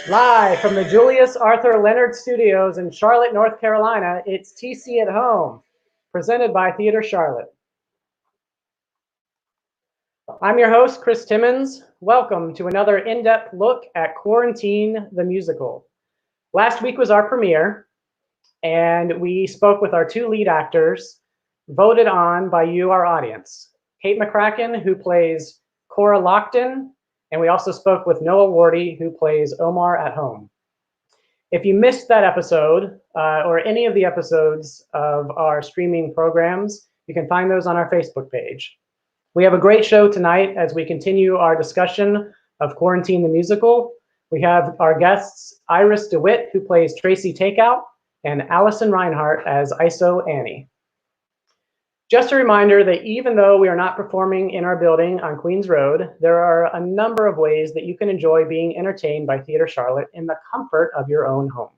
Live from the Julius Arthur Leonard Studios in Charlotte, North Carolina, it's TC at Home, presented by Theater Charlotte. I'm your host, Chris Timmons. Welcome to another in-depth look at Quarantine the Musical. Last week was our premiere, and we spoke with our two lead actors, voted on by you, our audience. Kate McCracken, who plays Cora Lockton, and we also spoke with Noah Wardy, who plays Omar at Home. If you missed that episode, or any of the episodes of our streaming programs, you can find those on our Facebook page. We have a great show tonight as we continue our discussion of Quarantine the Musical. We have our guests, Iris DeWitt, who plays Tracy Takeout, and Allison Rhinehardt as ISO Annie. Just a reminder that even though we are not performing in our building on Queens Road, there are a number of ways that you can enjoy being entertained by Theater Charlotte in the comfort of your own home.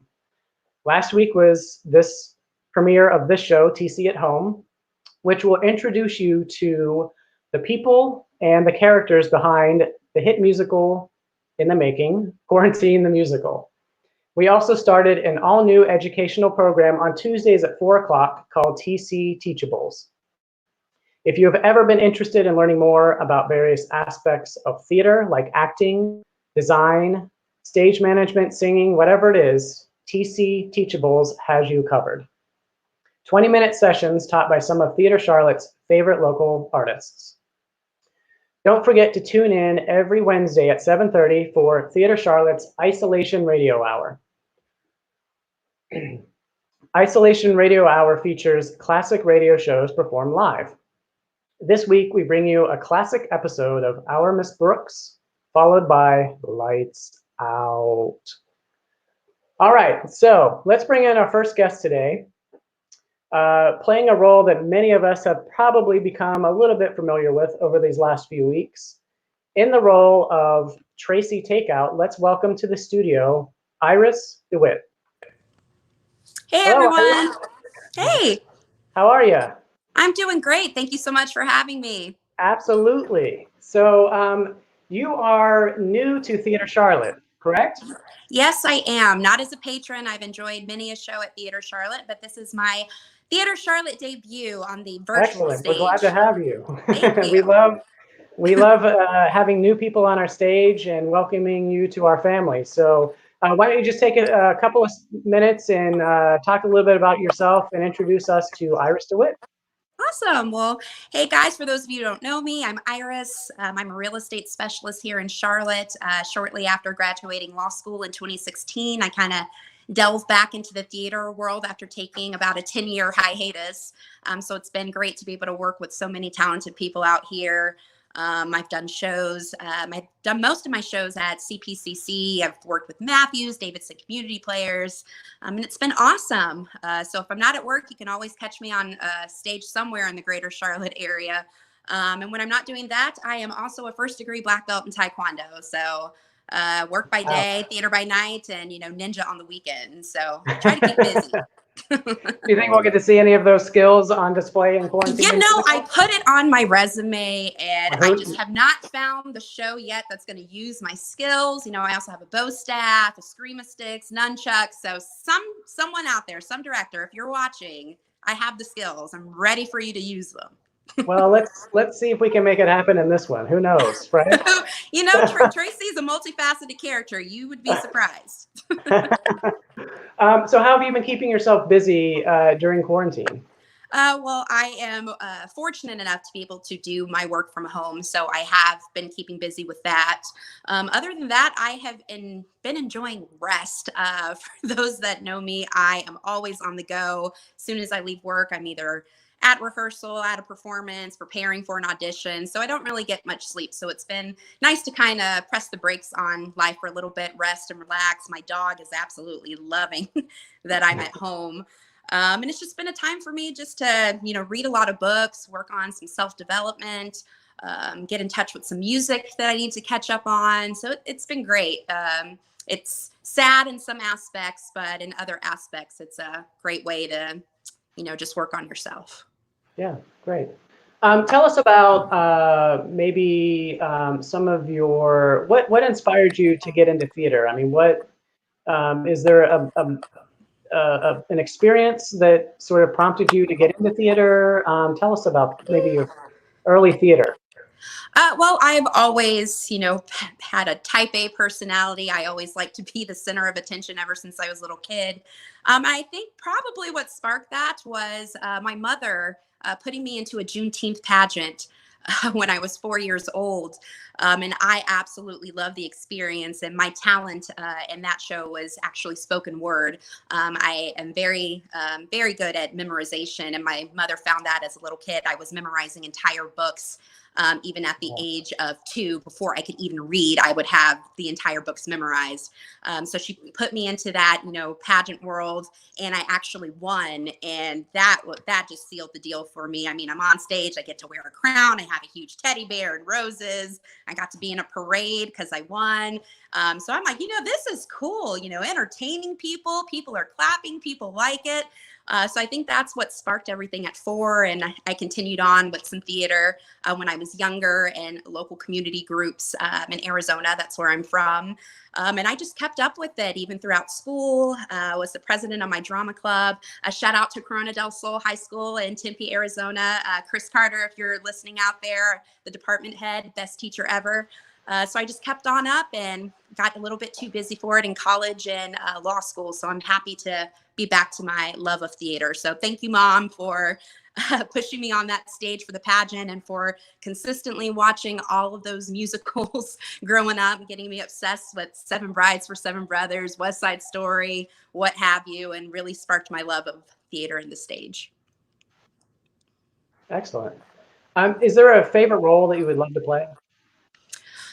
Last week was this premiere of this show, TC at Home, which will introduce you to the people and the characters behind the hit musical in the making, Quarantine the Musical. We also started an all-new educational program on Tuesdays at 4 o'clock called TC Teachables. If you have ever been interested in learning more about various aspects of theater, like acting, design, stage management, singing, whatever it is, TC Teachables has you covered. 20-minute sessions taught by some of Theater Charlotte's favorite local artists. Don't forget to tune in every Wednesday at 7:30 for Theater Charlotte's Isolation Radio Hour. Isolation Radio Hour features classic radio shows performed live. This week, we bring you a classic episode of Our Miss Brooks, followed by Lights Out. All right, so let's bring in our first guest today, playing a role that many of us have probably become a little bit familiar with over these last few weeks. In the role of Tracy Takeout, let's welcome to the studio, Iris DeWitt. Hey, Hello, everyone. Iris. Hey. How are you? I'm doing great. Thank you so much for having me. Absolutely. So you are new to Theater Charlotte, correct? Yes, I am. Not as a patron. I've enjoyed many a show at Theater Charlotte, but this is my Theater Charlotte debut on the virtual Excellent. stage. We're glad to have you. Thank you. we love having new people on our stage and welcoming you to our family. So why don't you just take a couple of minutes and talk a little bit about yourself and introduce us to Iris DeWitt. Awesome. Well, hey guys, for those of you who don't know me, I'm Iris. I'm a real estate specialist here in Charlotte. Shortly after graduating law school in 2016, I kind of delved back into the theater world after taking about a 10-year hiatus. So it's been great to be able to work with so many talented people out here. I've done shows. I've done most of my shows at CPCC. I've worked with Matthews, Davidson Community Players, and it's been awesome. So if I'm not at work, you can always catch me on stage somewhere in the greater Charlotte area. And when I'm not doing that, I am also a first-degree black belt in Taekwondo. So work by day, theater by night, and ninja on the weekend. So I try to keep busy. Do you think we'll get to see any of those skills on display in Quarantine? I put it on my resume, and I just have not found the show yet that's going to use my skills. I also have a bow staff, a screama sticks, nunchucks. So someone out there, some director, if you're watching, I have the skills. I'm ready for you to use them. Well, let's see if we can make it happen in this one. Who knows, right? Tracy's a multifaceted character. You would be surprised. So how have you been keeping yourself busy during quarantine? Well, I am fortunate enough to be able to do my work from home, so I have been keeping busy with that. Other than that, I have been enjoying rest. For those that know me, I am always on the go. As soon as I leave work, I'm either at rehearsal, at a performance, preparing for an audition. So I don't really get much sleep. So it's been nice to kind of press the brakes on life for a little bit, rest and relax. My dog is absolutely loving that I'm at home. And it's just been a time for me just to, read a lot of books, work on some self-development, get in touch with some music that I need to catch up on. So it's been great. It's sad in some aspects, but in other aspects, it's a great way to, just work on yourself. Yeah, great. Tell us about maybe some of your what inspired you to get into theater? I mean, what is there an experience that sort of prompted you to get into theater? Tell us about maybe your early theater. Well, I've always, had a type A personality. I always like to be the center of attention ever since I was a little kid. I think probably what sparked that was my mother putting me into a Juneteenth pageant when I was 4 years old. And I absolutely loved the experience. And my talent in that show was actually spoken word. I am very good at memorization. And my mother found that as a little kid. I was memorizing entire books. Even at the age of 2, before I could even read, I would have the entire books memorized. So she put me into that, pageant world, and I actually won. And that just sealed the deal for me. I mean, I'm on stage, I get to wear a crown, I have a huge teddy bear and roses. I got to be in a parade because I won. So I'm like, this is cool, entertaining people. People are clapping, people like it. So I think that's what sparked everything at 4. And I continued on with some theater when I was younger in local community groups in Arizona. That's where I'm from. And I just kept up with it even throughout school. Was the president of my drama club. A shout out to Corona del Sol High School in Tempe, Arizona. Chris Carter, if you're listening out there, the department head, best teacher ever. So I just kept on up and got a little bit too busy for it in college and law school. So I'm happy to be back to my love of theater. So thank you, Mom, for pushing me on that stage for the pageant and for consistently watching all of those musicals growing up, getting me obsessed with Seven Brides for Seven Brothers, West Side Story, what have you, and really sparked my love of theater and the stage. Excellent. Is there a favorite role that you would love to play?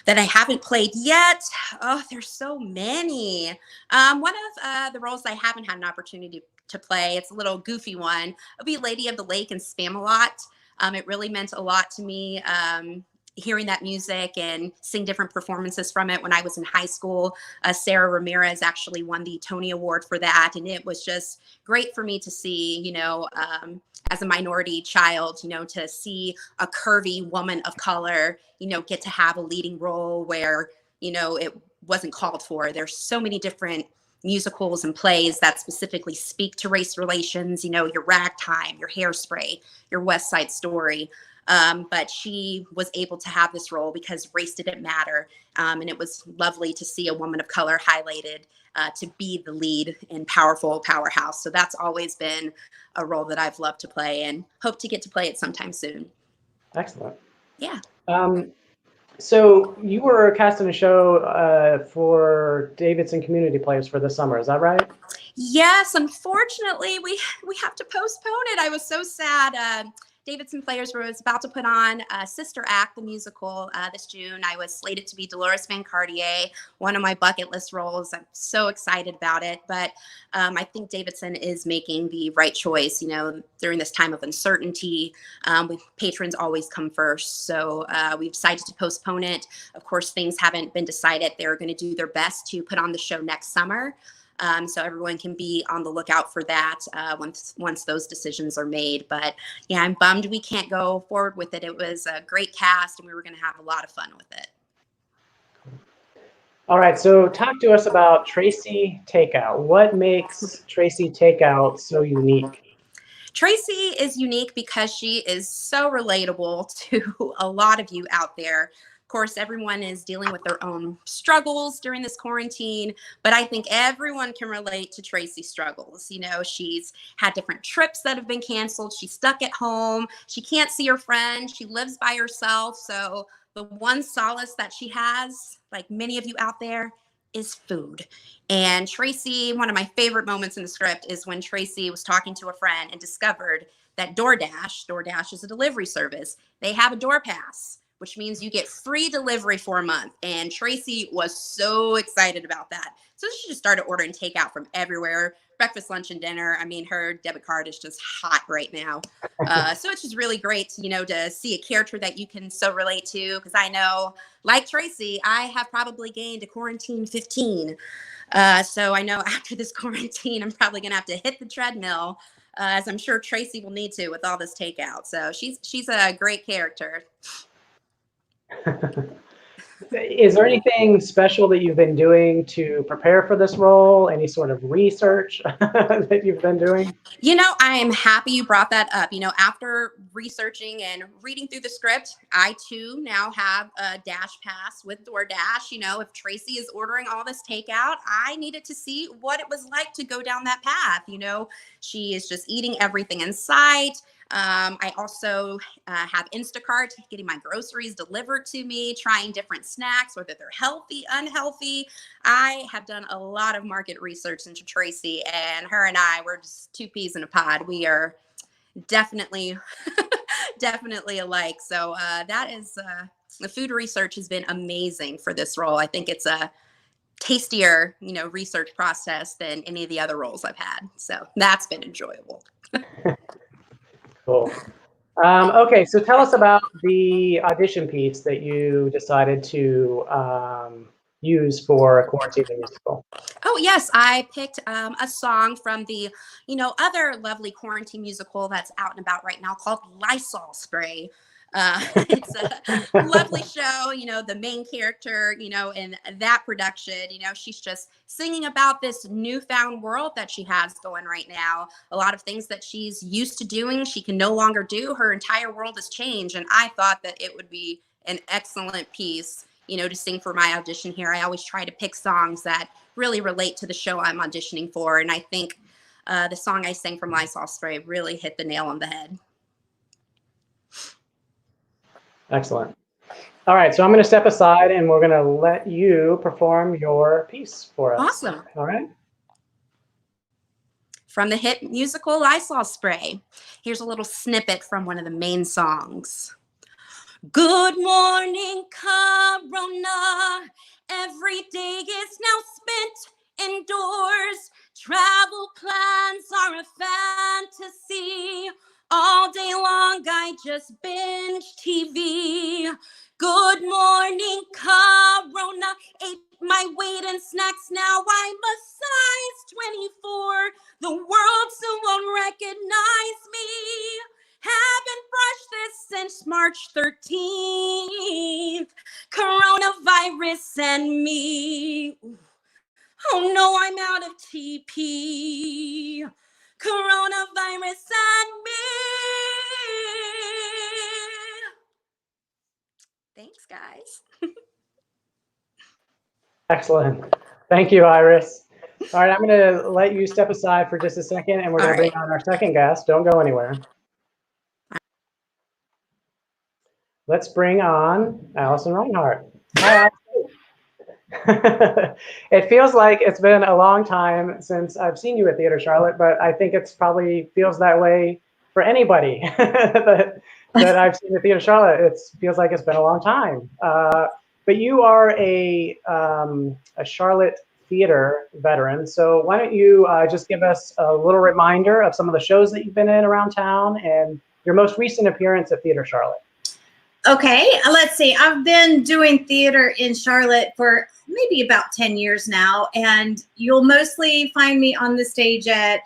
That I haven't played yet. Oh, there's so many. One of the roles I haven't had an opportunity to play, it's a little goofy one, would be Lady of the Lake in Spamalot. It really meant a lot to me. Hearing that music and seeing different performances from it when I was in high school. Sarah Ramirez actually won the Tony Award for that. And it was just great for me to see, as a minority child, to see a curvy woman of color, get to have a leading role where, it wasn't called for. There's so many different musicals and plays that specifically speak to race relations, your Ragtime, your Hairspray, your West Side Story. But she was able to have this role because race didn't matter. And it was lovely to see a woman of color highlighted to be the lead in powerful powerhouse. So that's always been a role that I've loved to play and hope to get to play it sometime soon. Excellent. Yeah. So you were cast in a show for Davidson Community Players for the summer. Is that right? Yes, unfortunately, we have to postpone it. I was so sad. Davidson Players was about to put on Sister Act, the musical, this June. I was slated to be Dolores Van Cartier, one of my bucket list roles. I'm so excited about it. But I think Davidson is making the right choice. During this time of uncertainty, patrons always come first. So we've decided to postpone it. Of course, things haven't been decided. They're going to do their best to put on the show next summer. So everyone can be on the lookout for that once those decisions are made. But yeah, I'm bummed we can't go forward with it. It was a great cast and we were going to have a lot of fun with it. All right, so talk to us about Tracy Takeout. What makes Tracy Takeout so unique? Tracy is unique because she is so relatable to a lot of you out there. Of course, everyone is dealing with their own struggles during this quarantine, but I think everyone can relate to Tracy's struggles. She's had different trips that have been canceled. She's stuck at home. She can't see her friends. She lives by herself. So the one solace that she has, like many of you out there, is food. And Tracy, one of my favorite moments in the script is when Tracy was talking to a friend and discovered that DoorDash is a delivery service. They have a door pass, which means you get free delivery for a month. And Tracy was so excited about that. So she just started ordering takeout from everywhere, breakfast, lunch, and dinner. I mean, her debit card is just hot right now. So it's just really great, to see a character that you can so relate to. Because I know, like Tracy, I have probably gained a quarantine 15. So I know after this quarantine, I'm probably going to have to hit the treadmill as I'm sure Tracy will need to with all this takeout. So she's a great character. Is there anything special that you've been doing to prepare for this role? Any sort of research that you've been doing? You know, I am happy you brought that up. You know, after researching and reading through the script, I too now have a Dash Pass with DoorDash. You know, if Tracy is ordering all this takeout, I needed to see what it was like to go down that path. You know, she is just eating everything in sight. I also have Instacart, getting my groceries delivered to me, trying different snacks, whether they're healthy, unhealthy. I have done a lot of market research into Tracy, and her and I were just two peas in a pod. We are definitely, definitely alike. So that is, the food research has been amazing for this role. I think it's a tastier, you know, research process than any of the other roles I've had. So that's been enjoyable. Cool. Okay, so tell us about the audition piece that you decided to use for a quarantine musical. Oh yes, I picked a song from the, you know, other lovely quarantine musical that's out and about right now called Lysol Spray. It's a lovely show. You know, the main character, you know, in that production, you know, she's just singing about this newfound world that she has going right now. A lot of things that she's used to doing, she can no longer do. Her entire world has changed. And I thought that it would be an excellent piece, you know, to sing for my audition here. I always try to pick songs that really relate to the show I'm auditioning for. And I think the song I sang from Lysol Spray really hit the nail on the head. Excellent. All right, so I'm going to step aside and we're going to let you perform your piece for us. Awesome. All right. From the hit musical Lysol Spray, here's a little snippet from one of the main songs. Good morning, Corona. Every day is now spent indoors. Travel plans are a fantasy. All day long, I just binge TV. Good morning, Corona. Ate my weight and snacks. Now I'm a size 24. The world soon won't recognize me. Haven't brushed this since March 13th. Coronavirus and me. Oh no, I'm out of TP. Coronavirus and me. Thanks, guys. Excellent. Thank you, Iris. All right, I'm going to let you step aside for just a second, and we're going to bring on our second guest. Don't go anywhere. Let's bring on Allison Rhinehardt. Hi, Allison. It feels like it's been a long time since I've seen you at Theater Charlotte, but I think it's probably feels that way for anybody that I've seen at Theater Charlotte. It feels like it's been a long time. But you are a Charlotte theater veteran, so why don't you just give us a little reminder of some of the shows that you've been in around town and your most recent appearance at Theater Charlotte. Okay, let's see. I've been doing theater in Charlotte for maybe about 10 years now, and you'll mostly find me on the stage at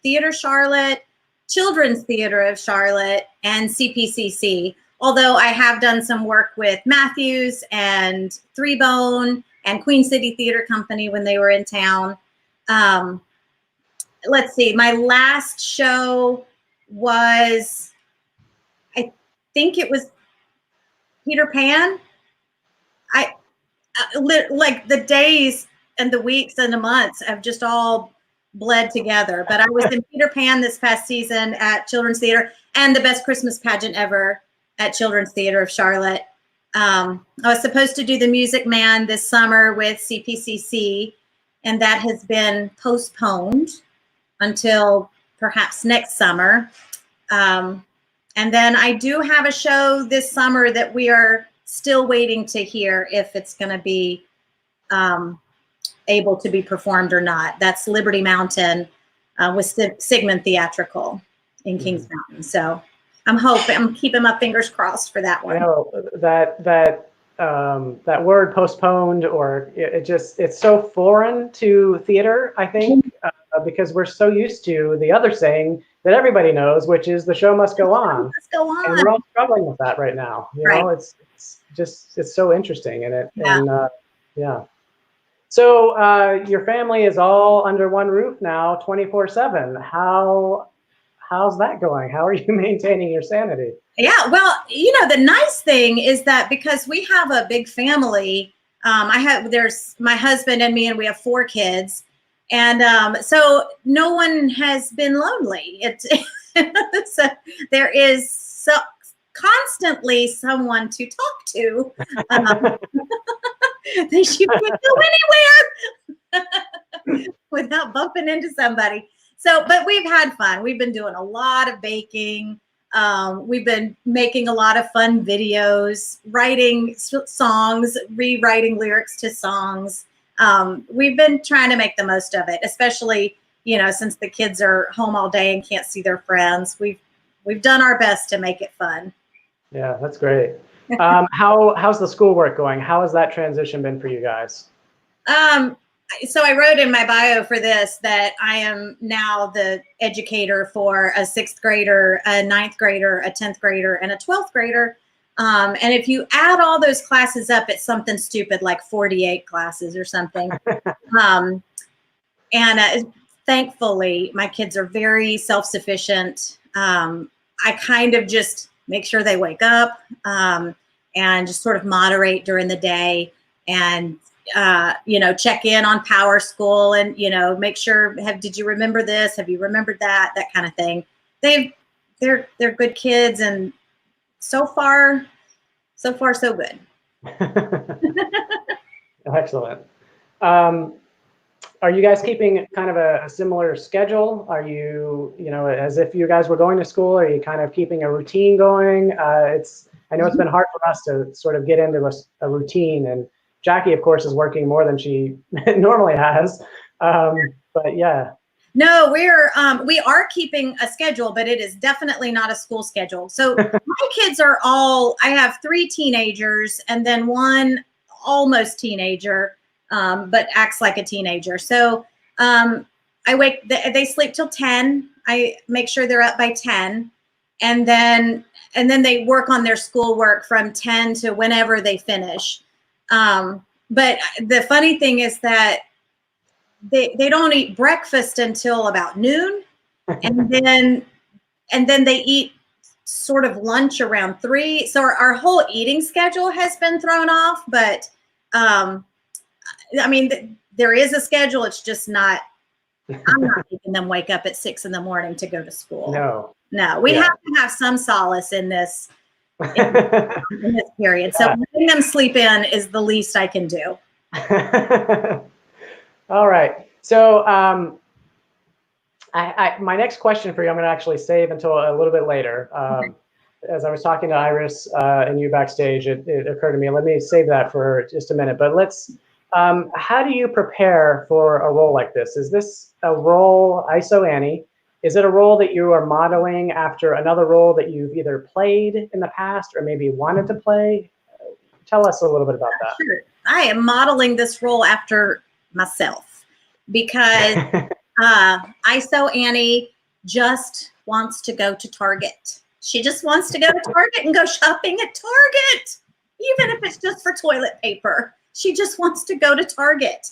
Theater Charlotte, Children's Theater of Charlotte, and CPCC. Although I have done some work with Matthews and Three Bone and Queen City Theater Company when they were in town. Let's see, my last show was, I think it was Peter Pan. Like the days and the weeks and the months have just all bled together. But I was in Peter Pan this past season at Children's Theater, and the best Christmas pageant ever at Children's Theater of Charlotte. I was supposed to do The Music Man this summer with CPCC, and that has been postponed until perhaps next summer. And then I do have a show this summer that we are still waiting to hear if it's going to be able to be performed or not. That's Liberty Mountain with Sigmund Theatrical in Kings Mountain. So I'm keeping my fingers crossed for that one. I know that word postponed, or it's so foreign to theater, I think, because we're so used to the other saying, that everybody knows, which is the show must go on. Let's go on. And we're all struggling with that right now. You know, it's so interesting, and yeah. So your family is all under one roof now, 24/7. How's that going? How are you maintaining your sanity? Yeah, well, the nice thing is that because we have a big family, there's my husband and me, and we have 4 kids, and so no one has been lonely. So there is constantly someone to talk to. They should go anywhere without bumping into somebody. So, but we've had fun. We've been doing a lot of baking. We've been making a lot of fun videos, writing songs, rewriting lyrics to songs. We've been trying to make the most of it, especially, since the kids are home all day and can't see their friends. We've done our best to make it fun. Yeah, that's great. How's the schoolwork going? How has that transition been for you guys? So I wrote in my bio for this that I am now the educator for a 6th grader, a 9th grader, a 10th grader, and a 12th grader. And if you add all those classes up, it's something stupid like 48 classes or something. Thankfully, my kids are very self-sufficient. I kind of just make sure they wake up and just sort of moderate during the day, and check in on Power School, and make sure, did you remember this? Have you remembered that? That kind of thing. They're good kids, and so far so good. Excellent. Are you guys keeping kind of a similar schedule? Are you, as if you guys were going to school? Are you kind of keeping a routine going? I know it's been hard for us to sort of get into a routine, and Jackie, of course, is working more than she normally has. But yeah. No, we are keeping a schedule, but it is definitely not a school schedule. So my kids I have 3 teenagers and then 1 almost teenager, but acts like a teenager. So they sleep till 10. I make sure they're up by 10, and then they work on their schoolwork from 10 to whenever they finish. But the funny thing is that they don't eat breakfast until about noon, and then they eat sort of lunch around 3. So our whole eating schedule has been thrown off. But I mean, there is a schedule. It's just not. I'm not making them wake up at 6 in the morning to go to school. No, we have to have some solace in this. In this period. So letting them sleep in is the least I can do. All right. So my next question for you, I'm going to actually save until a little bit later. As I was talking to Iris and you backstage, it occurred to me, let me save that for just a minute. But how do you prepare for a role like this? Is this a role, ISO Annie? Is it a role that you are modeling after another role that you've either played in the past or maybe wanted to play? Tell us a little bit about that. Sure. I am modeling this role after myself, because ISO Annie just wants to go to Target. She just wants to go to Target and go shopping at Target, even if it's just for toilet paper. She just wants to go to Target.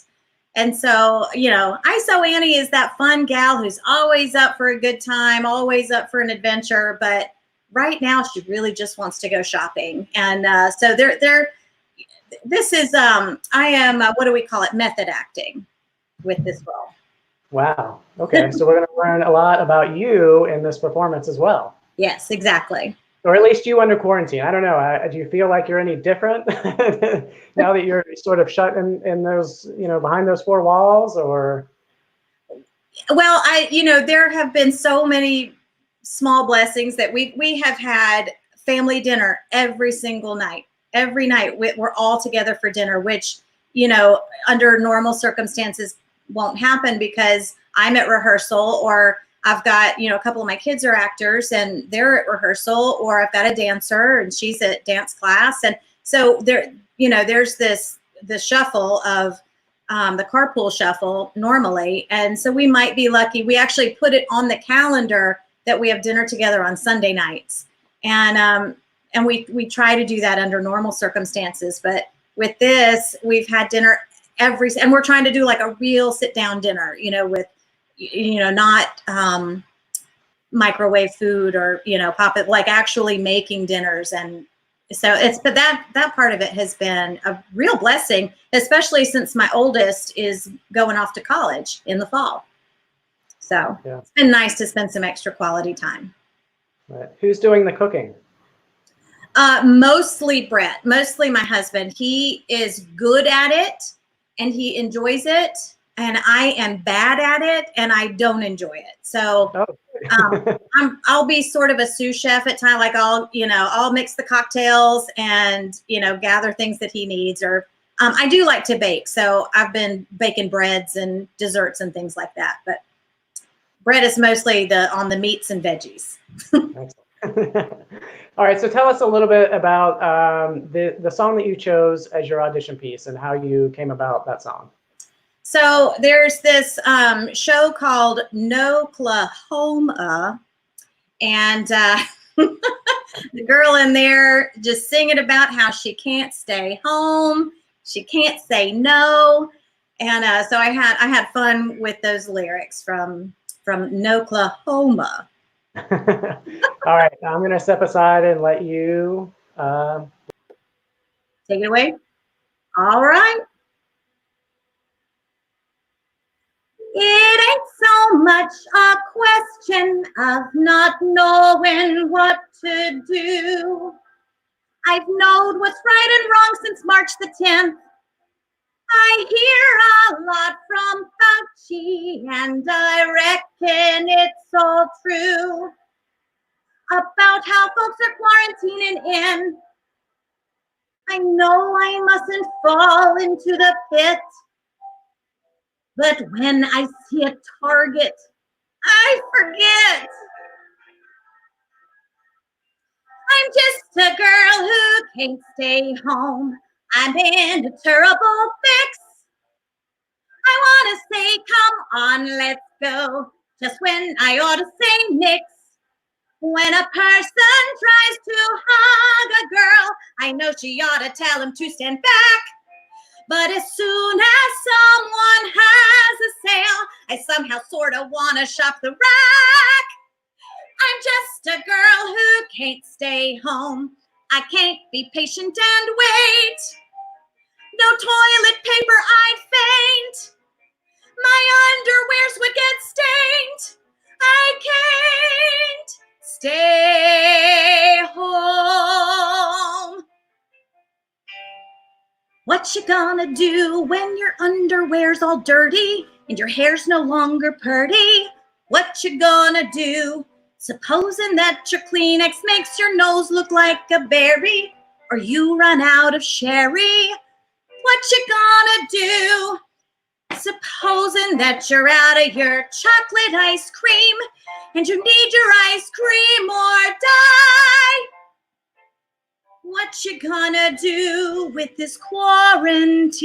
And so, ISO Annie is that fun gal who's always up for a good time, always up for an adventure. But right now, she really just wants to go shopping. And so this is, I am, what do we call it? Method acting with this role. Wow. Okay. So we're going to learn a lot about you in this performance as well. Yes, exactly. Or at least you under quarantine. I don't know. Do you feel like you're any different now that you're sort of shut in those, behind those 4 walls? Or? Well, there have been so many small blessings that we have had family dinner every single night. Every night we're all together for dinner, which, under normal circumstances won't happen because I'm at rehearsal, or I've got, a couple of my kids are actors and they're at rehearsal, or I've got a dancer and she's at dance class. And so there's the shuffle of the carpool shuffle normally. And so we might be lucky. We actually put it on the calendar that we have dinner together on Sunday nights. And we try to do that under normal circumstances. But with this, we've had dinner and we're trying to do like a real sit down dinner, with, not microwave food or, pop it, like actually making dinners. And so but that part of it has been a real blessing, especially since my oldest is going off to college in the fall. So It's been nice to spend some extra quality time. Right. Who's doing the cooking? Mostly Brett, mostly my husband. He is good at it and he enjoys it. And I am bad at it and I don't enjoy it. So I'll be sort of a sous chef at times. Like I'll mix the cocktails and, gather things that he needs. Or I do like to bake. So I've been baking breads and desserts and things like that. But bread is mostly on the meats and veggies. All right, so tell us a little bit about the song that you chose as your audition piece and how you came about that song. So there's this show called Noklahoma, and the girl in there just singing about how she can't stay home, she can't say no, and so I had fun with those lyrics from Noklahoma. All right, I'm going to step aside and let you take it away. All right. It ain't so much a question of not knowing what to do. I've known what's right and wrong since March the 10th. I hear a lot from Fauci, and I reckon it's all true about how folks are quarantining in. I know I mustn't fall into the pit, but when I see a target, I forget. I'm just a girl who can't stay home. I'm in a terrible fix. I want to say, come on, let's go, just when I ought to say nix. When a person tries to hug a girl, I know she ought to tell him to stand back. But as soon as someone has a sale, I somehow sort of want to shop the rack. I'm just a girl who can't stay home. I can't be patient and wait. No toilet paper, I'd faint. My underwears would get stained. I can't stay home. What you gonna do when your underwear's all dirty and your hair's no longer purty? What you gonna do? Supposing that your Kleenex makes your nose look like a berry, or you run out of sherry? What you gonna do? Supposing that you're out of your chocolate ice cream and you need your ice cream or die? What you gonna do with this quarantine?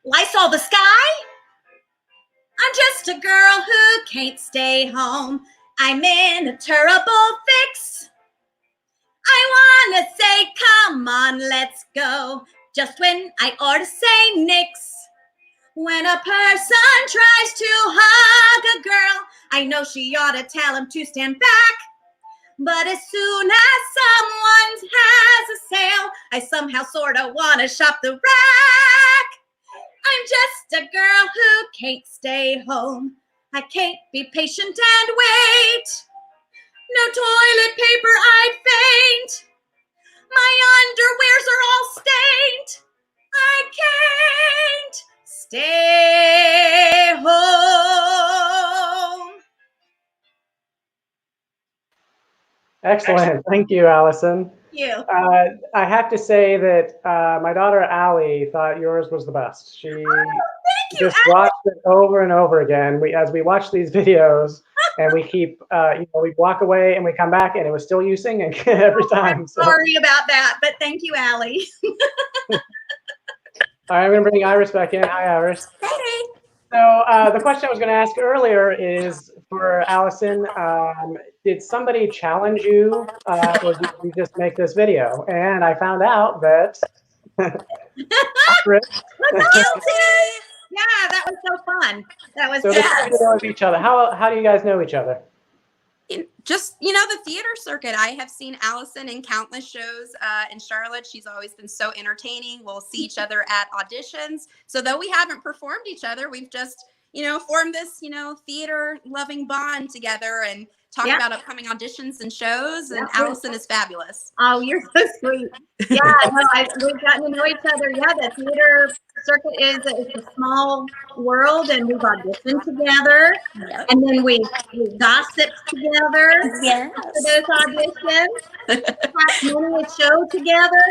Lysol the sky? I'm just a girl who can't stay home. I'm in a terrible fix. I wanna say, come on, let's go, just when I ought to say nix. When a person tries to hug a girl, I know she ought to tell him to stand back. But as soon as someone has a sale, I somehow sort of want to shop the rack. I'm just a girl who can't stay home. I can't be patient and wait. No toilet paper, I'd faint. My underwears are all stained. I can't stay home. Excellent. Thank you, Allison. Thank you. I have to say that my daughter, Allie, thought yours was the best. She just watched it over and over again. As we watch these videos, and we keep, we walk away and we come back, and it was still you singing every time. So. Sorry about that, but thank you, Allie. All right, I'm going to bring Iris back in. Hi, Iris. Hey. So the question I was going to ask earlier is, for Allison. Did somebody challenge you, or did you just make this video? And I found out that Iris. Yeah, that was so fun. That was So fun. the two know each other. How do you guys know each other? Just, the theater circuit. I have seen Allison in countless shows in Charlotte. She's always been so entertaining. We'll see each other at auditions. So though we haven't performed each other, we've just, formed this, theater loving bond together and talk about upcoming auditions and shows. And Allison is fabulous. Oh, you're so sweet. Yeah, no, we've gotten to know each other. Yeah, the theater circuit is a small world, and we've auditioned together, and then we gossiped together after those auditions. Had many a show together.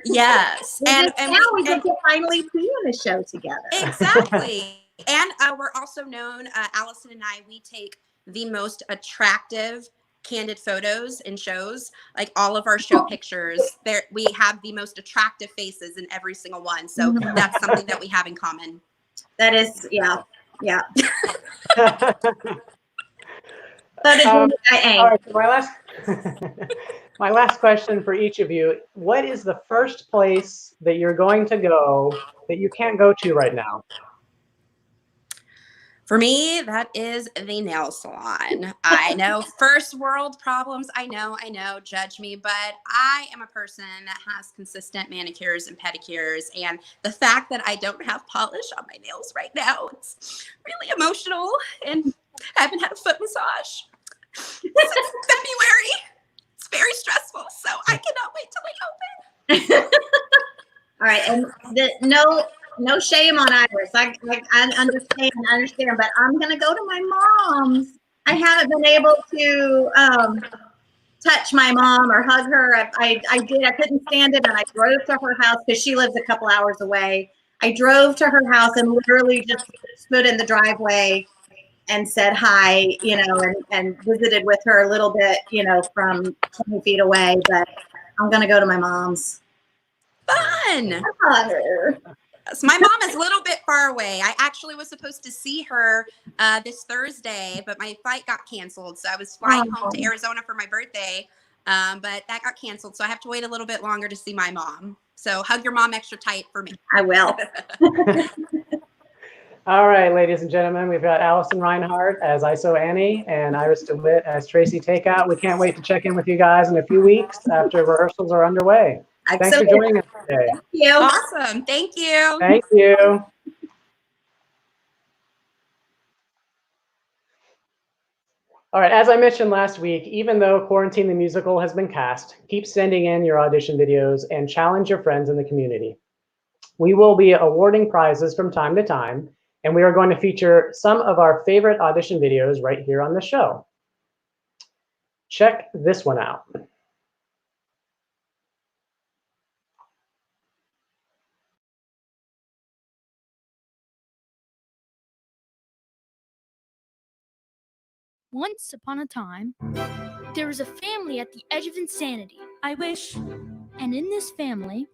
Yes, and now we get to finally be in a show together. Exactly. And we're also known, Allison and I, we take the most attractive candid photos in shows. Like all of our show pictures, we have the most attractive faces in every single one. So that's something that we have in common. That is, yeah. But All right, so my last question for each of you: what is the first place that you're going to go that you can't go to right now? For me, that is the nail salon. I know, first world problems. I know, judge me, but I am a person that has consistent manicures and pedicures. And the fact that I don't have polish on my nails right now, it's really emotional. And I haven't had a foot massage since February. It's very stressful. So I cannot wait till they open. All right. And no shame on Iris. I understand, but I'm gonna go to my mom's. I haven't been able to touch my mom or hug her. I couldn't stand it, and I drove to her house because she lives a couple hours away. I drove to her house and literally just stood in the driveway and said hi, and visited with her a little bit, from 20 feet away. But I'm gonna go to my mom's. Fun. So my mom is a little bit far away. I actually was supposed to see her this Thursday, but my flight got canceled. So I was flying home to Arizona for my birthday, but that got canceled. So I have to wait a little bit longer to see my mom. So hug your mom extra tight for me. I will. All right, ladies and gentlemen, we've got Allison Rhinehardt as ISO Annie and Iris DeWitt as Tracy Takeout. We can't wait to check in with you guys in a few weeks after rehearsals are underway. Thanks for joining us today. Thank you. Awesome. Thank you. Thank you. All right, as I mentioned last week, even though Quarantine the Musical has been cast, keep sending in your audition videos and challenge your friends in the community. We will be awarding prizes from time to time, and we are going to feature some of our favorite audition videos right here on the show. Check this one out. Once upon a time, there was a family at the edge of insanity. I wish, And in this family,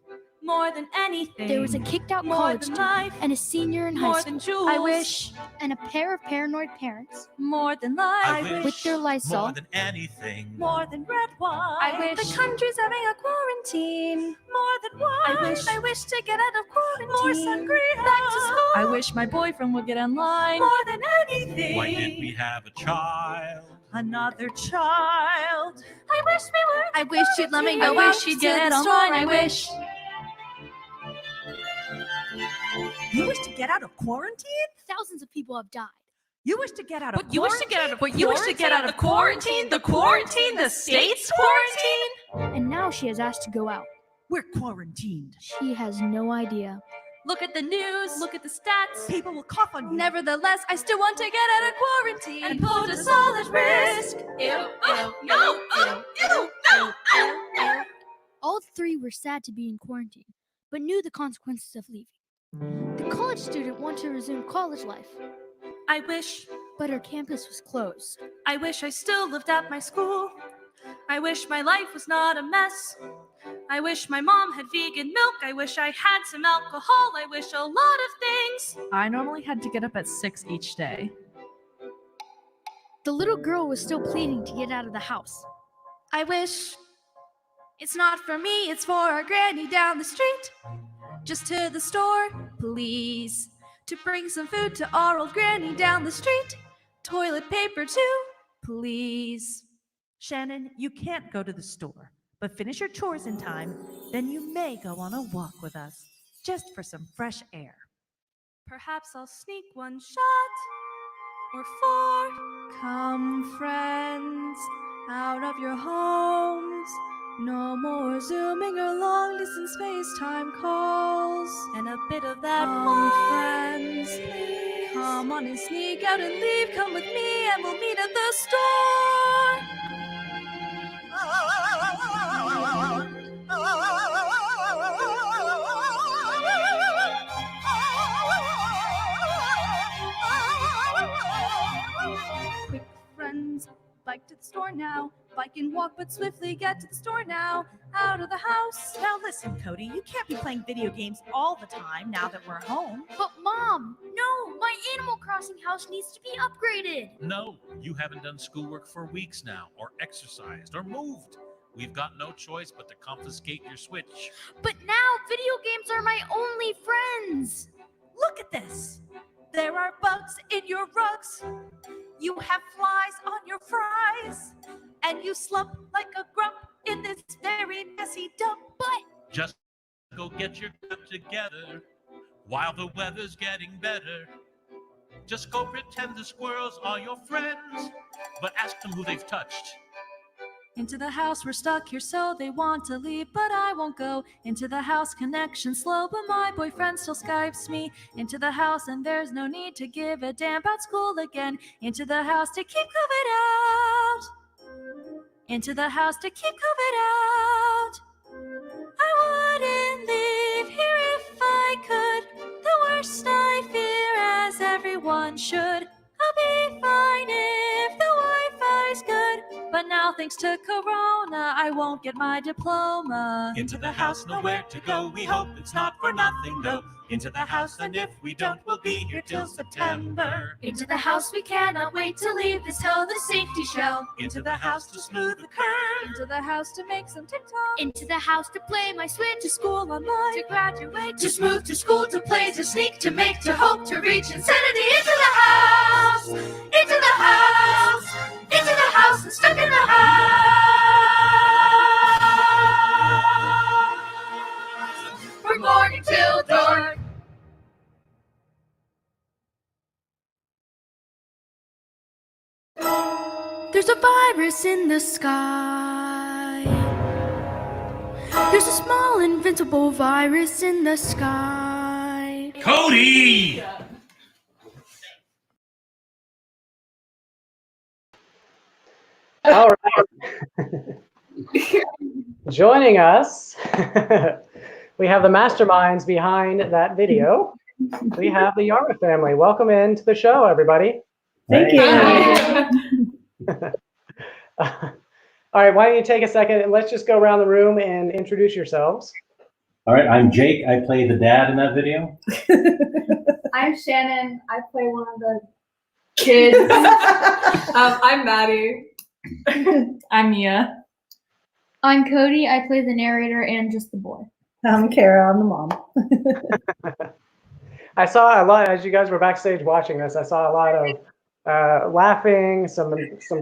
more than anything, there was a kicked-out more college than student life, and a senior in high more school. than jewels. I wish, and a pair of paranoid parents more than life. I wish, with their Lysol. more than anything, more than red wine. I wish the country's having a quarantine. More than wine. I wish to get out of quarantine. More sangria. Back to school. I wish my boyfriend would get online. More than anything. why did we have a child? Another child. I wish we were. I wish you'd let me I go wish out you'd to get the online. store. I wish. You wish to get out of quarantine? Thousands of people have died. You wish to get out of But you wish to get out of You wish to get out of quarantine? The quarantine? The state's quarantine? And now she has asked to go out. We're quarantined. She has no idea. Look at the news, look at the stats. People will cough on you. Nevertheless, I still want to get out of quarantine And put us all at risk. All three were sad to be in quarantine, but knew the consequences of leaving. The college student wanted to resume college life, I wish but her campus was closed. I wish I still lived at my school. I wish my life was not a mess. I wish my mom had vegan milk. I wish I had some alcohol. I wish a lot of things. I normally had to get up at 6 each day. The little girl was still pleading to get out of the house. I wish it's not for me, it's for our granny down the street. Just to the store, please, to bring some food to our old granny down the street. Toilet paper too, please. Shannon, you can't go to the store, but finish your chores in time, then you may go on a walk with us, just for some fresh air. Perhaps I'll sneak one shot or four. Come, friends, out of your homes. No more Zooming or long-distance FaceTime calls. And a bit of that friends, please. Come on and sneak out and leave. Come with me and we'll meet at the store. Quick, friends, bike to the store now. Bike and walk, but swiftly get to the store now. Out of the house. Now listen, Cody, you can't be playing video games all the time now that we're home. But Mom, no, my Animal Crossing house needs to be upgraded. No, you haven't done schoolwork for weeks now, or exercised, or moved. We've got no choice but to confiscate your Switch. But now video games are my only friends. Look at this. There are bugs in your rugs. You have flies on your fries. And you slump like a grump in this very messy dump. But Just go get your crap together while the weather's getting better. Just go pretend the squirrels are your friends, but ask them who they've touched. Into the house, we're stuck here, so they want to leave, but I won't go. Into the house, connection slow, but my boyfriend still Skypes me. Into the house, and there's no need to give a damn about school again. Into the house to keep COVID out. Into the house to keep COVID out. I wouldn't live here if I could. The worst I fear, as everyone should. I'll be fine if the Wi-Fi's good. But now, thanks to Corona, I won't get my diploma. Into the house, nowhere to go. We hope it's not for nothing, though. Into the house, and if we don't, we'll be here till September. Into the house, we cannot wait to leave this hell, the safety shell. Into the house to smooth the curve. Into the house to make some TikTok. Into the house to play my Switch. To school online. To graduate, To smooth, to school, to play, to sneak, to make, to hope, to reach insanity. Into the house. Into the house. Into the house and stuck in the house. From morning till dark. there's a virus in the sky. There's a small invincible virus in the sky. Cody! All right. Joining us, we have the masterminds behind that video. We have the Yara family. Welcome into the show, everybody. Thank you. All right, why don't you take a second and let's just go around the room and introduce yourselves. All right, I'm Jake. I play the dad in that video. I'm Shannon. I play one of the kids. I'm Maddie. I'm Mia. I'm Cody. I play the narrator and just the boy. I'm Kara. I'm the mom. I saw a lot, as you guys were backstage watching this, I saw a lot of laughing, some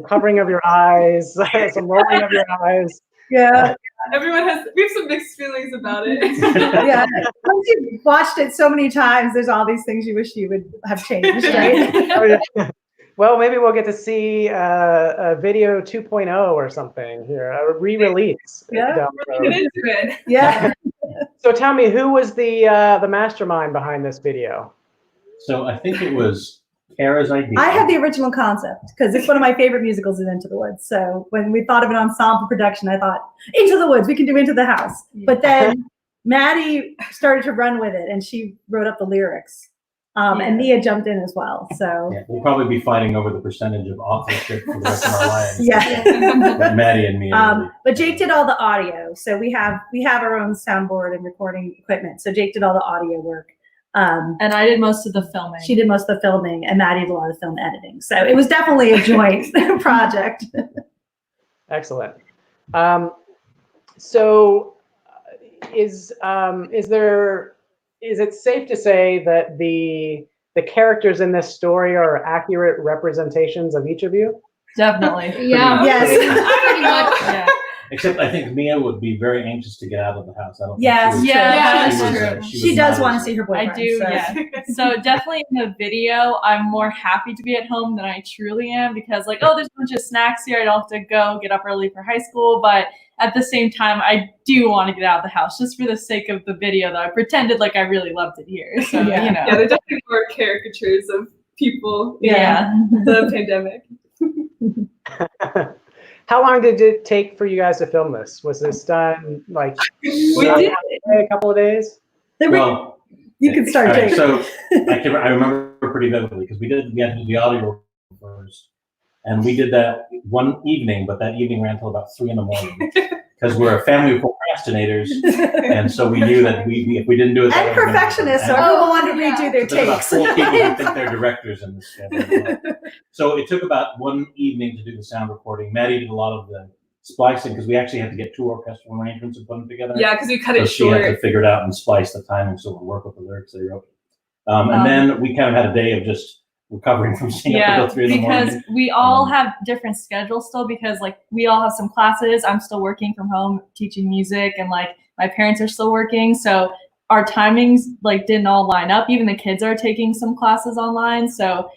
covering of your eyes, some rolling of your eyes. Yeah. We have some mixed feelings about it. Yeah. Once you've watched it so many times, there's all these things you wish you would have changed, right? Oh, yeah. Well, maybe we'll get to see a video 2.0 or something here, a re-release. Yeah. down the road. Get into it. Yeah. So tell me, who was the mastermind behind this video? So I think it was Kara's idea. I had the original concept because it's one of my favorite musicals is Into the Woods. So when we thought of an ensemble production, I thought, Into the Woods, we can do Into the House. But then Maddie started to run with it and she wrote up the lyrics. And Mia jumped in as well. So Yeah, we'll probably be fighting over the percentage of authorship for the rest of our lives. yeah. But Maddie and me. But Jake did all the audio. So we have our own soundboard and recording equipment. So Jake did all the audio work. And I did most of the filming. She did most of the filming, and Maddie did a lot of film editing. So it was definitely a joint project. Excellent. So is it safe to say that the characters in this story are accurate representations of each of you? Definitely. Yeah. Yes. Pretty much. Yeah. Except I think Mia would be very anxious to get out of the house. I don't Yes. think Yeah, she that's was, true. She does want to see her I boyfriend. do, so. yeah. So definitely in the video, I'm more happy to be at home than I truly am because like, oh, there's a bunch of snacks here. I don't have to go get up early for high school. But at the same time, I do want to get out of the house just for the sake of the video, though. I pretended like I really loved it here. So, Yeah. you know. Yeah, they're definitely more caricatures of people in Yeah. the pandemic. How long did it take for you guys to film this? Was this done like a couple of days? Well, you can start, all right, Jake. so I remember pretty vividly because we had to do the audio first, and we did that one evening, but that evening ran until about 3 a.m. because we're a family of procrastinators, and so we knew that if we didn't do it, And perfectionists, so everyone wanted to redo their so there's about takes. 4 people who think they're directors in this family. So it took about one evening to do the sound recording. Maddie did a lot of the splicing because we actually had to get 2 orchestral arrangements and put them together. Yeah, because we cut So it she had to short. figure it out and splice the timing so it would work with the lyrics they wrote. And then we kind of had a day of just recovering from staying up until 3 in the morning. Because we all have different schedules still because like we all have some classes. I'm still working from home teaching music and like my parents are still working. So our timings like didn't all line up. Even the kids are taking some classes online. So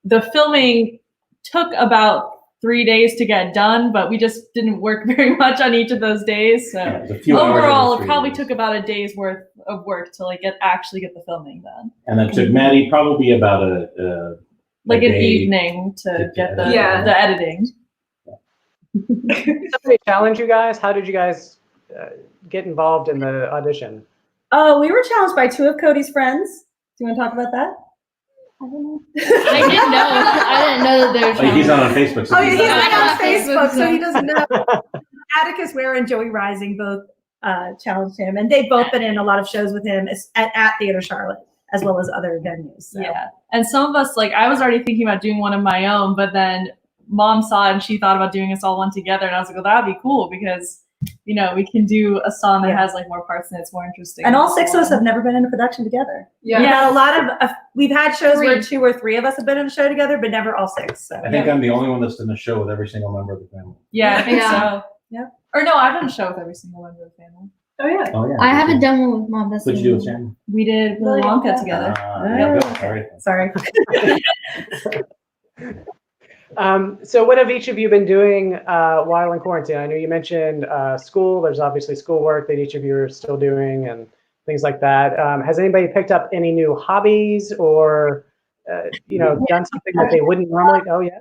the filming took about 3 days to get done, but we just didn't work very much on each of those days. So Yeah, it was a few hours overall, over it 3 probably days. took about a day's worth of work to like actually get the filming done. And then took Maddie probably about a Like an day evening to get the Yeah. the editing. Did somebody challenge you guys? How did you guys get involved in the audition? We were challenged by 2 of Cody's friends. Do you want to talk about that? I didn't know. I didn't know that there was. Like he's not on Facebook. So Oh, yeah, he's not not on on Facebook, Facebook, so he so- doesn't know. Atticus Ware and Joey Rising both challenged him, and they've both been in a lot of shows with him at Theater Charlotte, as well as other venues. So. Yeah. And some of us, like, I was already thinking about doing one of my own, but then Mom saw it and she thought about doing us all one together. And I was like, well, that'd be cool because, you know, we can do a song that has like more parts and it's more interesting. And all 6 of us have never been in a production together. Yeah. We've had a lot of, we've had shows where 2 or 3 of us have been in a show together, but never all 6. So. I think I'm the only one that's done a show with every single member of the family. Yeah, I think Yeah. so. Yeah. Or no, I've done a show with every single member of the family. Oh yeah. Oh yeah. I haven't done one with Mom. That's What'd you do with Sam? We did Willy Wonka together. Yeah, good. Sorry. Sorry. So what have each of you been doing while in quarantine? I know you mentioned school. There's obviously schoolwork that each of you are still doing and things like that. Has anybody picked up any new hobbies or, done something that they wouldn't normally? Oh, yeah.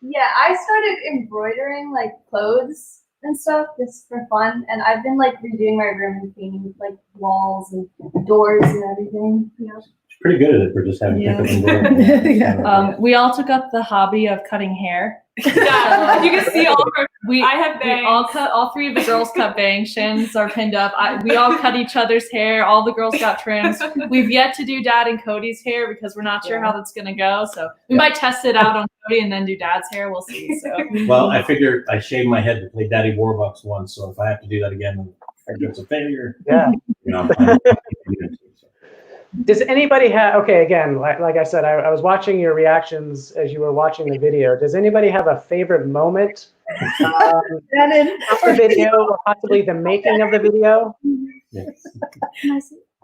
Yeah, I started embroidering like clothes and stuff just for fun, and I've been like redoing my room and painting like walls and doors and everything. You know. Pretty good at it for just having picked up and going. We all took up the hobby of cutting hair. Yeah, you can see all of our. I have we all cut. All 3 of the girls cut bangs. Shins are pinned up. We all cut each other's hair. All the girls got trims. We've yet to do Dad and Cody's hair because we're not sure how that's gonna go. So we might test it out on Cody and then do Dad's hair. We'll see. So. Well, I figure I shaved my head to play Daddy Warbucks once, so if I have to do that again, I figure it's a failure. Yeah. You know. Does anybody have, okay, again, like I said, I was watching your reactions as you were watching the video. Does anybody have a favorite moment of the video or possibly the making of the video?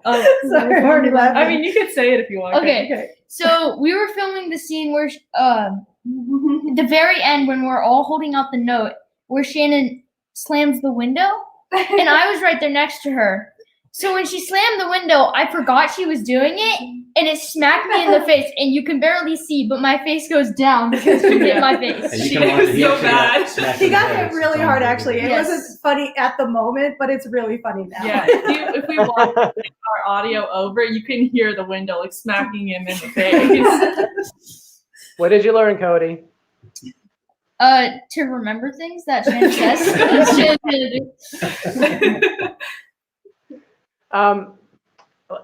Sorry, I mean, you could say it if you want. Okay. So we were filming the scene where, the very end when we're all holding out the note, where Shannon slams the window, and I was right there next to her. So when she slammed the window, I forgot she was doing it, and it smacked me in the face, and you can barely see, but my face goes down because she hit my face. She was so bad. He got hit really hard, actually. It Yes. wasn't funny at the moment, but it's really funny now. Yeah, if we watch our audio over, you can hear the window like smacking him in the face. What did you learn, Cody? To remember things that Shannon says.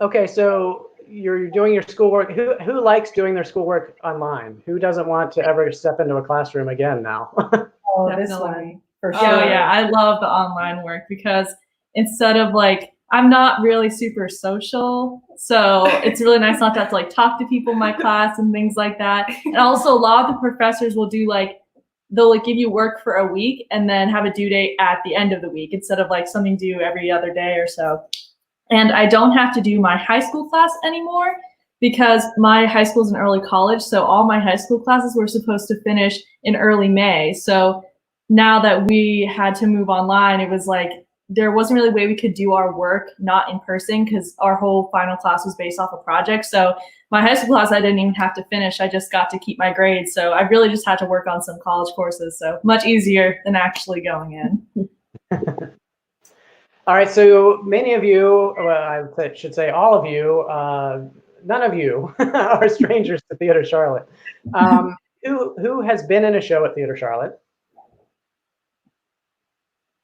Okay, so you're doing your schoolwork. Who likes doing their schoolwork online? Who doesn't want to ever step into a classroom again now? Oh, Definitely. this one for Oh sure. yeah, I love the online work because instead of like, I'm not really super social, so it's really nice not to have to like talk to people in my class and things like that. And also a lot of the professors will do like, they'll like give you work for a week and then have a due date at the end of the week instead of like something due every other day or so. And I don't have to do my high school class anymore because my high school is an early college, so all my high school classes were supposed to finish in early May. So now that we had to move online, it was like there wasn't really a way we could do our work not in person because our whole final class was based off a project. So my high school class I didn't even have to finish. I just got to keep my grades. So I really just had to work on some college courses. So much easier than actually going in. All right, so many of you, well, I should say all of you, none of you are strangers to Theater Charlotte. Who has been in a show at Theater Charlotte?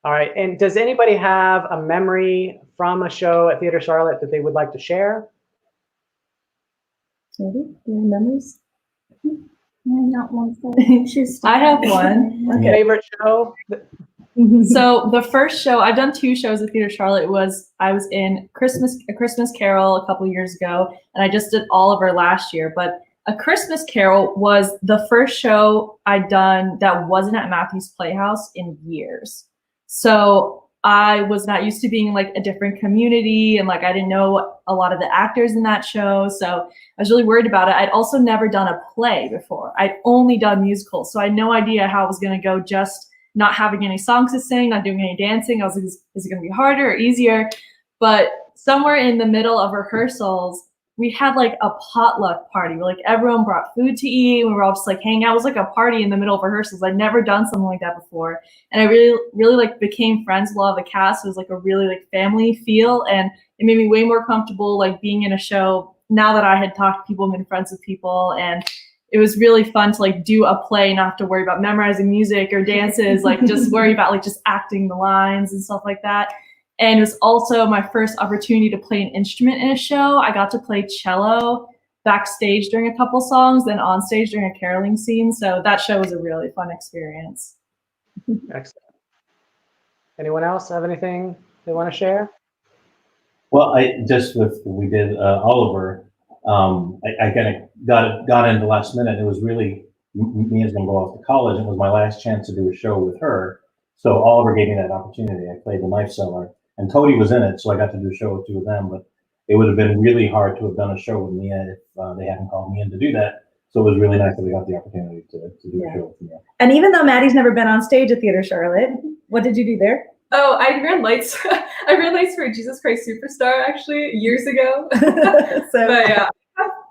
All right, and does anybody have a memory from a show at Theater Charlotte that they would like to share? Maybe memories. Not one. I have one. Okay. Favorite show? So the first show, I've done 2 shows at Theater Charlotte. I was in A Christmas Carol a couple years ago, and I just did Oliver last year. But A Christmas Carol was the first show I'd done that wasn't at Matthew's Playhouse in years. So I was not used to being in like a different community, and like I didn't know a lot of the actors in that show. So I was really worried about it. I'd also never done a play before. I'd only done musicals. So I had no idea how it was going to go, just not having any songs to sing, not doing any dancing. I was like, is it going to be harder or easier? But somewhere in the middle of rehearsals, we had like a potluck party where like everyone brought food to eat. We were all just like hanging out. It was like a party in the middle of rehearsals. I'd never done something like that before. And I really like became friends with a lot of the cast. It was like a really like family feel. And it made me way more comfortable like being in a show now that I had talked to people and been friends with people. And it was really fun to like do a play, not have to worry about memorizing music or dances, like just worry about like just acting the lines and stuff like that. And it was also my first opportunity to play an instrument in a show. I got to play cello backstage during a couple songs, then on stage during a caroling scene. So that show was a really fun experience. Excellent. Anyone else have anything they want to share? Well, we did Oliver. I kind of got into last minute. It was really me as going to go off to college. It was my last chance to do a show with her. So Oliver gave me that opportunity. I played the knife seller, and Toady was in it, so I got to do a show with 2 of them. But it would have been really hard to have done a show with Mia if they hadn't called me in to do that. So it was really nice that we got the opportunity to do a show with Mia. And even though Maddie's never been on stage at Theater Charlotte, what did you do there? Oh, I ran lights. I ran lights for Jesus Christ Superstar actually years ago. But yeah,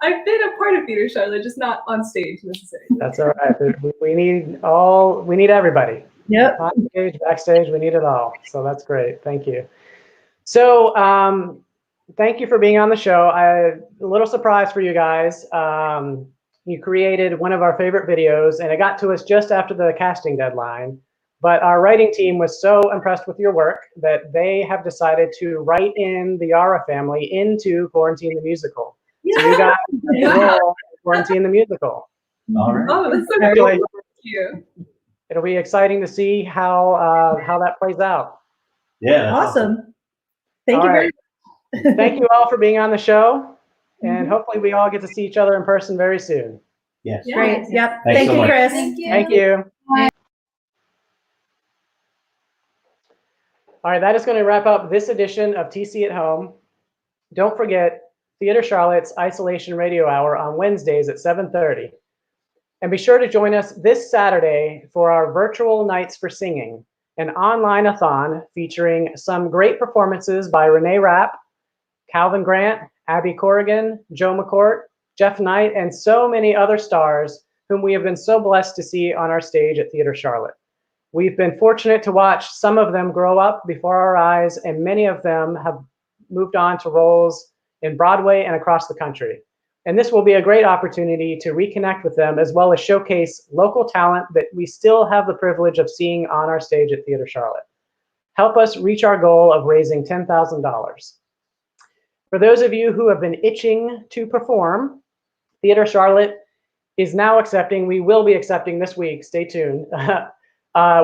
I've been a part of Theater Charlotte, just not on stage necessarily. That's all right. We need everybody. Yep. On stage, backstage, we need it all. So that's great. Thank you. So thank you for being on the show. A little surprise for you guys. You created one of our favorite videos, and it got to us just after the casting deadline. But our writing team was so impressed with your work that they have decided to write in the Yara family into Quarantine the Musical. Yeah. So you guys have Quarantine the Musical. All right. Oh, that's so cool. Thank you. It'll be exciting to see how that plays out. Yeah. Awesome. Thank you very much. Thank you all for being on the show, and hopefully we all get to see each other in person very soon. Yes. Yeah. Great. Yep. Thank you, so Chris. Thank you. Thank you. Bye. All right, that is going to wrap up this edition of TC at Home. Don't forget Theater Charlotte's Isolation Radio Hour on Wednesdays at 7:30. And be sure to join us this Saturday for our virtual Nights for Singing, an online-a-thon featuring some great performances by Renee Rapp, Calvin Grant, Abby Corrigan, Joe McCourt, Jeff Knight, and so many other stars whom we have been so blessed to see on our stage at Theater Charlotte. We've been fortunate to watch some of them grow up before our eyes, and many of them have moved on to roles in Broadway and across the country. And this will be a great opportunity to reconnect with them, as well as showcase local talent that we still have the privilege of seeing on our stage at Theater Charlotte. Help us reach our goal of raising $10,000. For those of you who have been itching to perform, Theater Charlotte is now accepting, we will be accepting this week, stay tuned.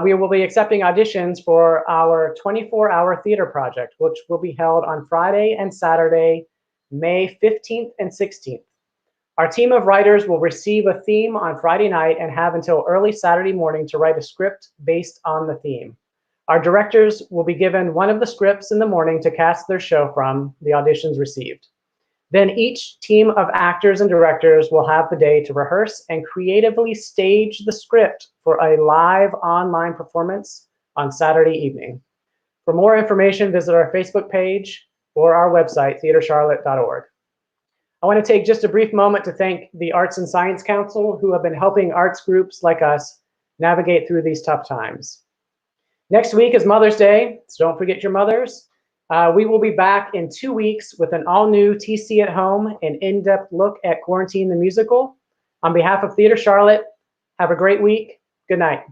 We will be accepting auditions for our 24-hour theater project, which will be held on Friday and Saturday, May 15th and 16th. Our team of writers will receive a theme on Friday night and have until early Saturday morning to write a script based on the theme. Our directors will be given one of the scripts in the morning to cast their show from the auditions received. Then each team of actors and directors will have the day to rehearse and creatively stage the script for a live online performance on Saturday evening. For more information, visit our Facebook page or our website, theatercharlotte.org. I want to take just a brief moment to thank the Arts and Science Council, who have been helping arts groups like us navigate through these tough times. Next week is Mother's Day, so don't forget your mothers. We will be back in 2 weeks with an all-new TC at Home and in-depth look at Quarantine the Musical. On behalf of Theater Charlotte, have a great week. Good night.